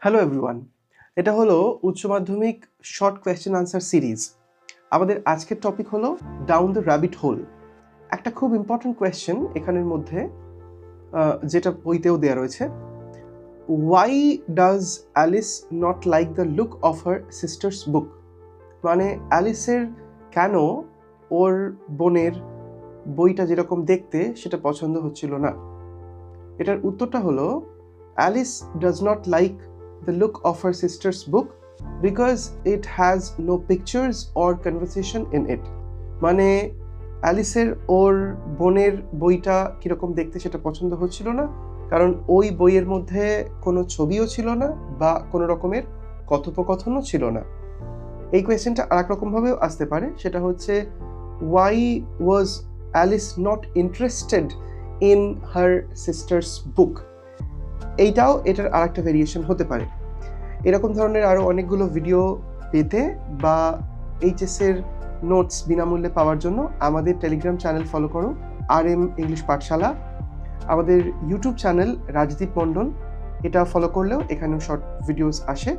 Hello everyone, এটা হলো উচ্চ মাধ্যমিক শর্ট কোয়েশ্চেন আনসার সিরিজ। আমাদের আজকের টপিক হলো ডাউন দ্য র্যাবিট হোল। একটা খুব ইম্পর্টেন্ট কোয়েশ্চেন এখানের মধ্যে, যেটা বইতেও দেওয়া রয়েছে। Why does Alice not like the look of her sisters book? মানে অ্যালিসের কেন ওর বোনের বইটা যেরকম দেখতে সেটা পছন্দ হচ্ছিল না। এটার উত্তরটা হলো Alice does not like the look of her sister's book because it has no pictures or conversation in it. মানে অ্যালিসের ওর বোনের বইটা কীরকম দেখতে সেটা পছন্দ হচ্ছিল না, কারণ ওই বইয়ের মধ্যে কোনো ছবিও ছিল না বা কোনো রকমের কথোপকথনও ছিল না। এই কোয়েশ্চেনটা আর এক রকমভাবেও আসতে পারে, সেটা হচ্ছে why was Alice not interested in her sisters book. এইটাও এটার আর একটা ভেরিয়েশন হতে পারে। এরকম ধরনের আরও অনেকগুলো ভিডিও পেতে বা এইচএসের নোটস বিনামূল্যে পাওয়ার জন্য আমাদের টেলিগ্রাম চ্যানেল ফলো করো, RM ইংলিশ পাঠশালা। আমাদের ইউটিউব চ্যানেল রাজদীপ মণ্ডল, এটা ফলো করলেও এখানেও শর্ট ভিডিওস আসে।